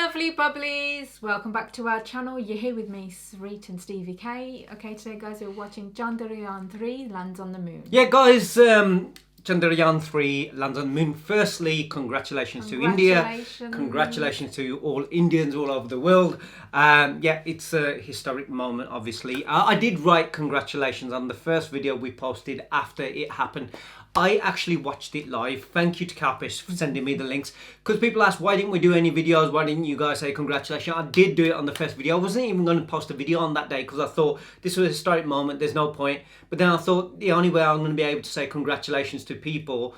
lovely bubblies, welcome back to our channel. You're here with me, Sreet and Stevie K. Okay, today guys we're watching Chandrayaan 3 lands on the moon. Yeah guys, Chandrayaan 3 lands on the moon. Firstly, congratulations to India. Congratulations to all Indians all over the world. Yeah, it's a historic moment obviously. I did write congratulations on the first video we posted after it happened. I actually watched it live. Thank you to Kalpesh for sending me the links. Because people asked, why didn't we do any videos? Why didn't you guys say congratulations? I did do it on the first video. I wasn't even going to post a video on that day because I thought this was a historic moment. There's no point. But then I thought the only way I'm going to be able to say congratulations to people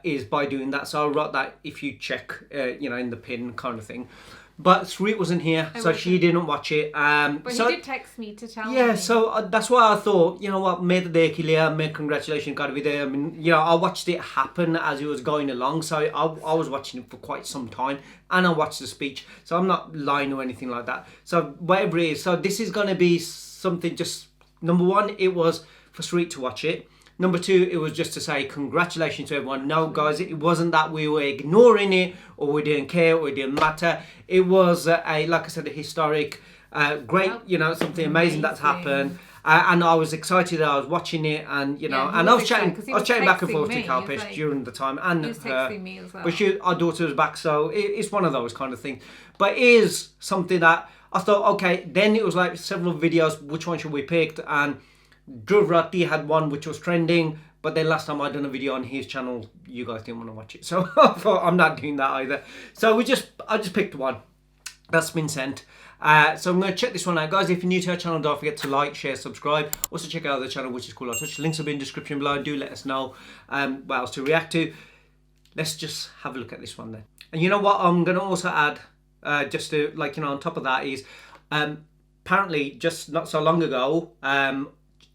is by doing that. So I wrote that if you check, in the pin kind of thing. But Sreet wasn't here, so she didn't watch it. But he did text me to tell me. Yeah, so that's why I thought, you know what, made the day clear, made congratulations, got to be there. I mean, I watched it happen as it was going along, so I was watching it for quite some time, and I watched the speech, so I'm not lying or anything like that. So whatever it is, so this is going to be something just, number one, it was for Sreet to watch it. Number two, it was just to say congratulations to everyone. No, guys, it wasn't that we were ignoring it or we didn't care or it didn't matter. It was, like I said, a historic, great, something amazing that's happened. And I was excited. I was watching it, and and I was chatting back and forth to Kalpesh during the time, and he was texting me as well. But our daughter was back, so it's one of those kind of things. But it is something that I thought, okay. Then it was like several videos. Which one should we pick? And Dhruv had one which was trending, but then last time I'd done a video on his channel, you guys didn't want to watch it, so I thought I'm not doing that either. So I just picked one that's been sent. So I'm going to check this one out, guys. If you're new to our channel, don't forget to like, share, subscribe. Also check out the channel, which is called Touch. Links will be in the description below. Do let us know what else to react to. Let's just have a look at this one then. And you know what? I'm going to also add, just to on top of that is, apparently just not so long ago,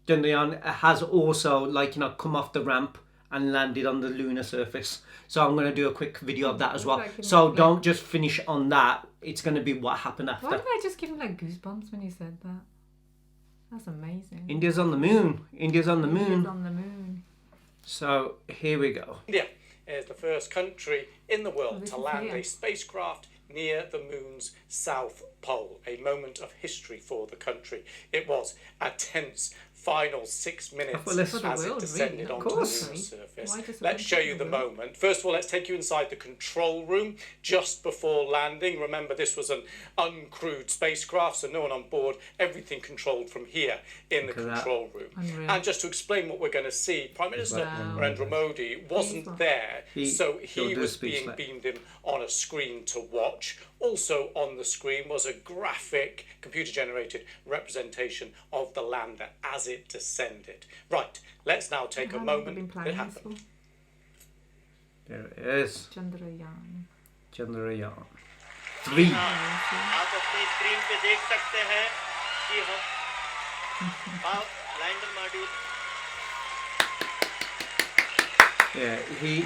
Chandrayaan has also come off the ramp and landed on the lunar surface. So I'm going to do a quick video of that as well. So don't just finish on that. It's going to be what happened after. Why did I just give him goosebumps when you said that? That's amazing. India's on the moon. India's on the moon. India's on the moon. So here we go. India is the first country in the world to land a spacecraft near the moon's south pole. A moment of history for the country. It was a tense final 6 minutes as it descended onto the lunar surface. Let's show you the moment. First of all, let's take you inside the control room just before landing. Remember, this was an uncrewed spacecraft, so no one on board. Everything controlled from here in the control room. Unreal. And just to explain what we're going to see, Prime Minister Narendra Modi wasn't there, so he was being beamed in on a screen to watch. Also on the screen was a graphic, computer-generated representation of the lander as it descended. Right, let's now take a moment. It happened. There it is. Chandrayaan. Chandrayaan 3. आप अपनी screen पे देख सकते हैं कि हम lander module. Yeah,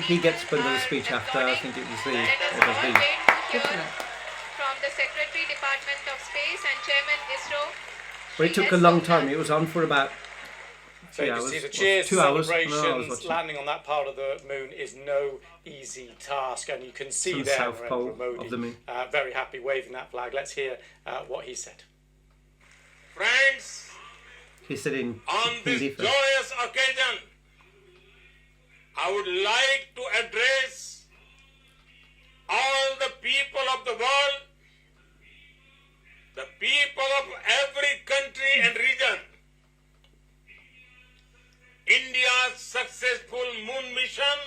he gets put into the speech after. I think it was the from the Secretary Department of Space and Chairman Isro. But it took a long time. It was on for about 3 hours. See the cheers, 2 hours. celebrations, landing on that part of the moon is no easy task, and you can see the there South Pole Narendra Modi of the moon. Very happy waving that flag. Let's hear what he said. Friends, he said in on this joyous occasion, I would like to address all the people of the world, the people of every country and region. India's successful moon mission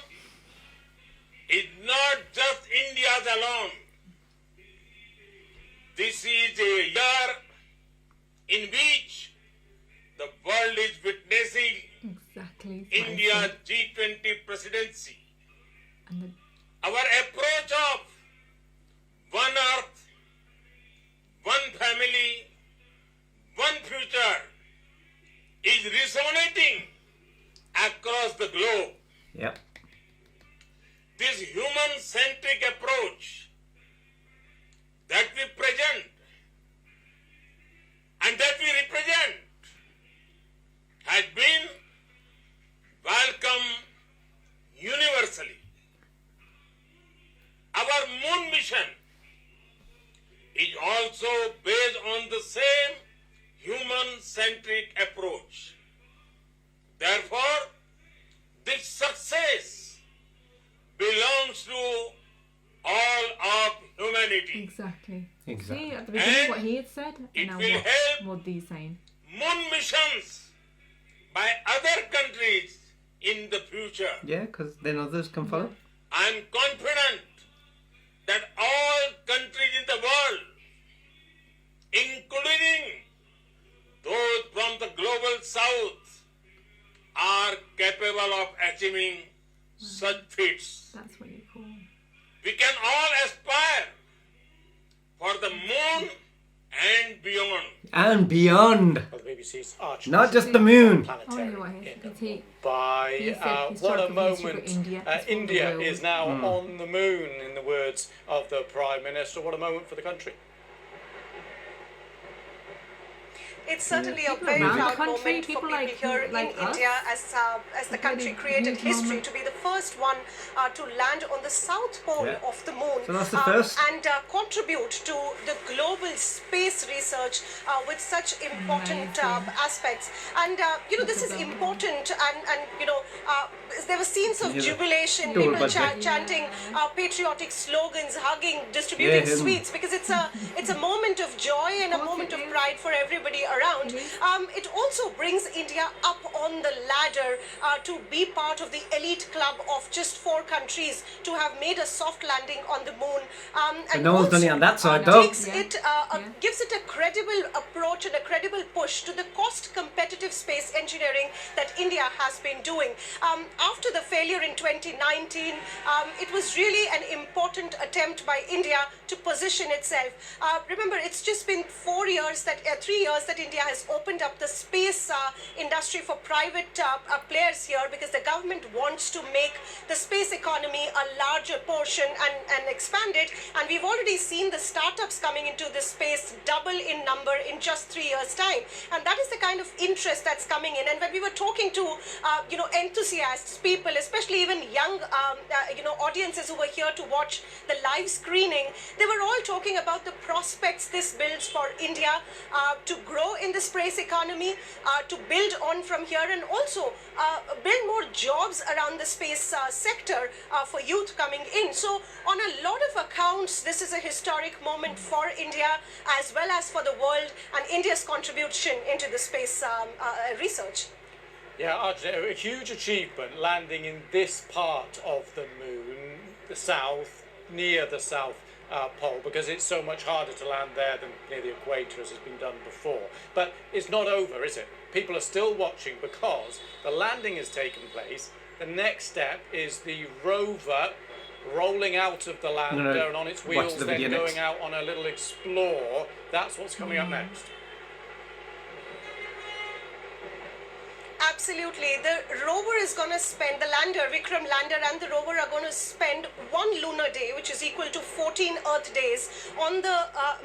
is not just India's alone. This is a year in which the world is witnessing India's G20 presidency. Our approach of one earth, one family, one future is resonating across the globe. Yep. This human-centric approach that we present and that we represent has been welcomed universally. Our moon mission Exactly. Exactly. See, at the beginning And what he had said, it and now will help what he's saying. moon missions by other countries in the future. Yeah, because then others can follow. I'm confident that all countries in the world, including those from the global south, are capable of achieving such feats. That's what you call. We can all aspire for the moon and beyond. And beyond. Well, the BBC's Arch Not just the moon. Oh, you are here. in Is he? Dubai. He said What a historical history for moment. India. It's for the India world. is now on the moon, in the words of the Prime Minister. What a moment for the country. It's certainly a People very around the proud country, moment for people people like- here like in us. India as the country really created huge history moment. to be the first one to land on the south pole Yeah. of the moon. So that's the first. And contribute to the global space research with such important Amazing. aspects. And this is important, and there were scenes of Yeah. jubilation, Cool, people but- chanting patriotic slogans, hugging, distributing Yeah. sweets, because it's a moment of joy and a course moment it of is. pride for everybody around. It also brings India up on the ladder to be part of the elite club of just 4 countries to have made a soft landing on the moon. And no one's done it also, on that side, though. takes it, gives it a credible approach and a credible push to the cost competitive space engineering that India has been doing. After the failure in 2019, it was really an important attempt by India to position itself. Remember, it's just been 3 years that India has opened up the space industry for private players here, because the government wants to make the space economy a larger portion and expand it. And we've already seen the startups coming into this space double in number in just 3 years' time. And that is the kind of interest that's coming in. And when we were talking to enthusiasts, people, especially even young audiences who were here to watch the live screening, they were all talking about the prospects this builds for India to grow in the space economy, to build on from here, and also build more jobs around the space sector for youth coming in. So on a lot of accounts, this is a historic moment for India as well as for the world, and India's contribution into the space research. Yeah, Arjun, a huge achievement landing in this part of the moon, the south, near the south pole, because it's so much harder to land there than near the equator, as has been done before. But it's not over, is it? People are still watching because the landing has taken place. The next step is the rover rolling out of the lander and on its watch wheels the then video going next. out on a little explore. That's what's coming up next. Absolutely. The rover is going to spend, the lander, Vikram lander and the rover are going to spend 1 lunar day, which is equal to 14 Earth days, on the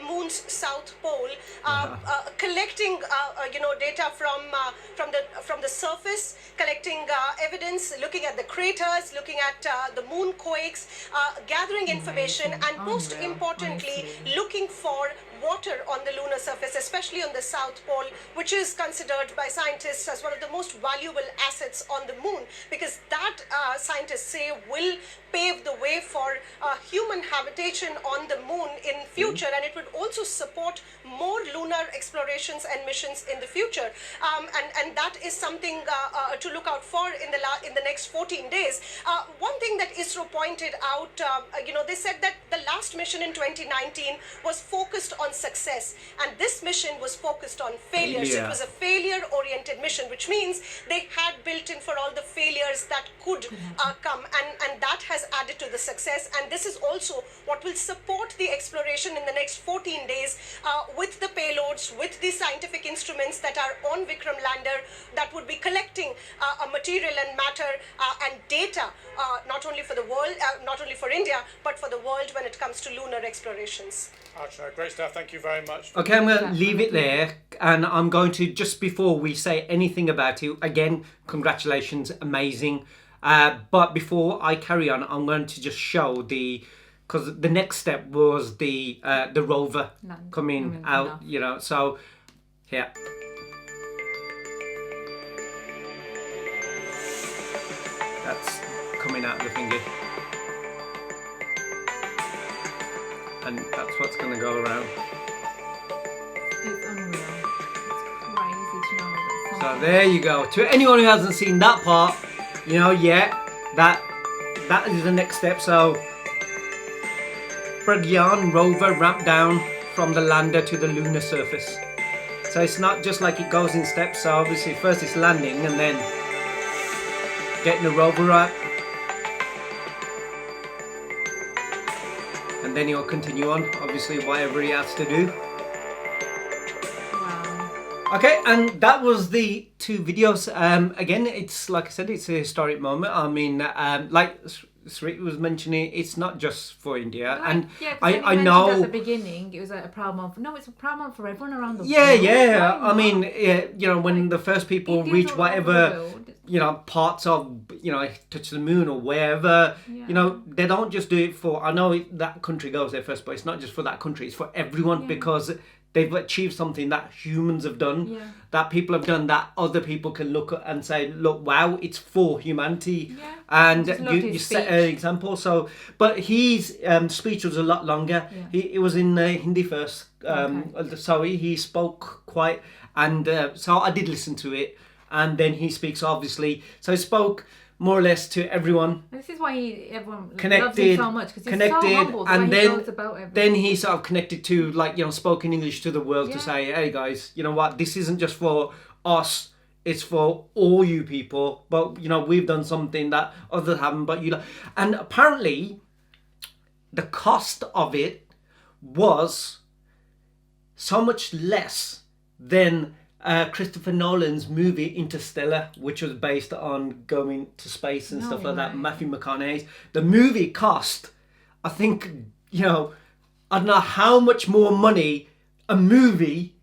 moon's south pole, collecting data from the surface, collecting evidence, looking at the craters, looking at the moon quakes, gathering information, and most Unreal, importantly, honestly. looking for water on the lunar surface, especially on the south pole, which is considered by scientists as one of the most valuable assets on the moon, because that scientists say will pave the way for human habitation on the moon in future, and it would also support more lunar explorations and missions in the future, and that is something to look out for in the next 14 days. One thing that Isro pointed out, they said that the last mission in 2019 was focused on success, and this mission was focused on failure. So it was a failure-oriented mission, which means they had built in for all the failures that could come, and that has added to the success. And this is also what will support the exploration in the next 14 days with the payloads, with the scientific instruments that are on Vikram lander that would be collecting material and matter and data, not only for the world, not only for India, but for the world when it comes to lunar explorations. Arjun, great stuff. Thank you very much. Okay, I'm going to leave it there, and I'm going to, just before we say anything about it, again, congratulations, amazing. But before I carry on, I'm going to just show because the next step was the rover coming out, so here. That's coming out of the thingy. and that's what's going to go around. It's unreal. It's crazy to know that So something- there you go. To anyone who hasn't seen that part, you know, yeah, that is the next step. So Pragyan Rover ramped down from the lander to the lunar surface. So it's not just like it goes in steps. So obviously first it's landing and then getting the rover right. And then he'll continue on, obviously whatever he has to do. Wow. Okay, and that was the 2 videos. Again, it's like I said, it's a historic moment. I mean, like Sri was mentioning, it's not just for India. Like, And yeah, 'cause I when you know... mentioned at the beginning, it was a proud month. No, it's a proud month for everyone around the Yeah, world. yeah. Why I mean, not? yeah, you know, when the first people Indians reach all over the whatever, world. you know, parts of, you know, touch the moon or wherever, Yeah. you know, they don't just do it for, I know that country goes there first, but it's not just for that country, it's for everyone, Yeah. because they've achieved something that humans have done, Yeah. that people have done, that other people can look at and say, look, wow, it's for humanity. Yeah. And I just loved you his set an speech. example. So, but his speech was a lot longer. Yeah. It was in Hindi first. So he spoke quite, and so I did listen to it, and then he speaks obviously. So he spoke more or less to everyone. This is why everyone loves him Connected, so much, because he's connected, so humble the and way he then goes about everything. then he sort of connected to, like, you know, spoken English to the world to Yeah. say, hey guys, you know what, this isn't just for us, it's for all you people, but you know, we've done something that others haven't, but you know. And apparently the cost of it was so much less than Christopher Nolan's movie Interstellar, which was based on going to space and No stuff like that. way. Matthew McConaughey's. The movie cost, I think, you know, I don't know how much more money a movie,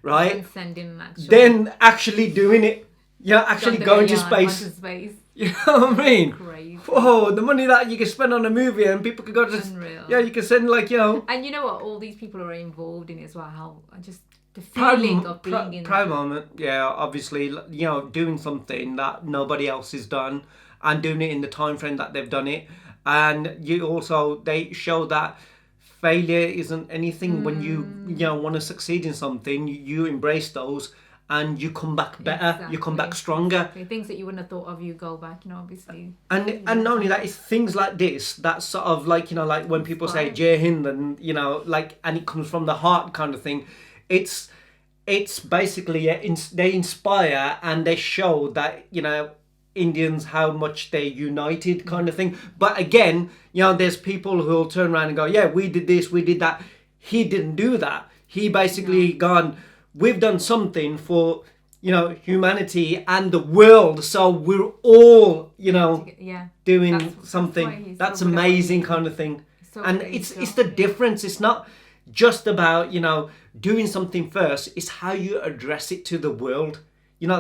right, And send in an actual than actually doing it. Yeah, actually going to Chandrayaan space. onto space. You know what I mean? Crazy. Whoa, the money that you can spend on a movie and people could go to... Unreal. Yeah, you can send, like, you know... And you know what? All these people are involved in it as well. How just the Proud feeling of being in proud moment, yeah, obviously, you know, doing something that nobody else has done and doing it in the time frame that they've done it. And you also, they show that failure isn't anything. When you know, want to succeed in something, you embrace those and you come back better, you come back Exactly. stronger. things that you wouldn't have thought of, you go back, you know, obviously. And not only that, it's things like this that sort of, like, you know, like when people say Inspire. Jai Hind, and you know, like, and it comes from the heart kind of thing. It's basically they inspire and they show that, you know, Indians, how much they're united kind of thing. But again, you know, there's people who'll turn around and go, yeah, we did this, we did that. He didn't do that. He basically gone, we've done something for, you know, humanity and the world, so we're all, you know, Yeah. doing That's why something. he's That's so good at what amazing he kind of thing. So And good at his it's job, the yeah. difference. It's not just about, you know, doing something first. It's how you address it to the world. You know,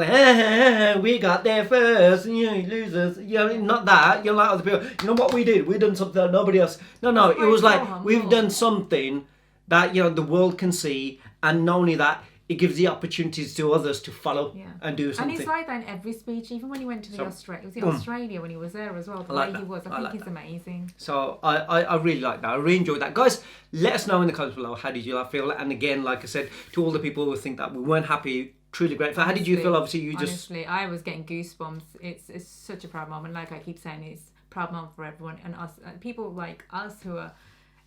we got there first, and you losers. You know, not that. You're like other people. You know what we did? We done something that nobody else. No, That's it why was it's like, so humble. we've done something that, you know, the world can see, and not only that, it gives the opportunities to others to follow Yeah. and do And something. he's like that in every speech, even when he went to the So, Australia. Was it boom. Australia when he was there as well? The I like way that. he was, I I think like he's that. amazing. So I really like that. I really enjoyed that. Guys, let us know in the comments below, how did you feel? And again, like I said, to all the people who think that we weren't happy, truly grateful. How did you feel? Obviously, you just... Honestly, I was getting goosebumps. It's such a proud moment. Like I keep saying, it's a proud moment for everyone and us, people like us who are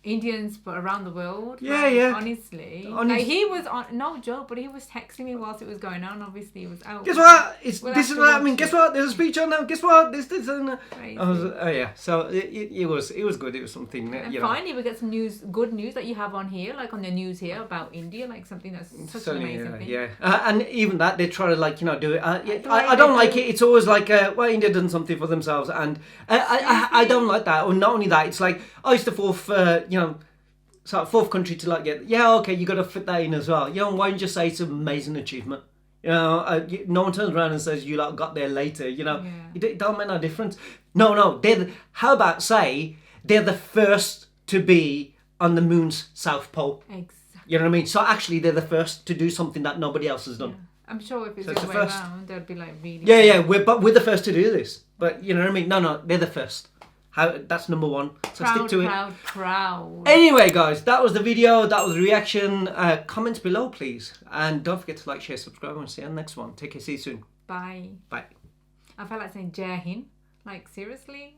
Indians but around the world. Yeah, like, yeah. Honestly, Honest- like he was on, no joke, but he was texting me whilst it was going on. Obviously, he was out. Guess what? We'll This have is to what I watch mean. it. Guess what? There's a speech on now. Guess what? This and that. Crazy. I was, oh yeah. So it was good. It was something that, And you know. finally, we get some good news that you have on here, like on the news here about India, like something that's such an Certainly, amazing thing. yeah. And even that, they try to, like, you know, do it. way I don't they like do. it. It's always like, well, India done something for themselves, and I don't like that. Or not only that, it's like, oh, it's the fourth, you know, sort of fourth country to, like, get. Yeah, okay, you got to fit that in as well. You know, why don't you just say it's an amazing achievement? You know, no one turns around and says you lot got there later. You know, Yeah. it don't make no difference. No, how about say they're the first to be on the moon's south pole? Exactly. You know what I mean? So actually, they're the first to do something that nobody else has done. I'm sure if it's So the it's other the way first. around, they'd be like really. Yeah, we're the first to do this. But you know what I mean? No, they're the first. That's number one. So stick to it. Proud. Anyway, guys, that was the video. That was the reaction. Comments below, please. And don't forget to like, share, subscribe. And see you on the next one. Take care. See you soon. Bye. Bye. I felt like saying Jai Hind. Like, seriously?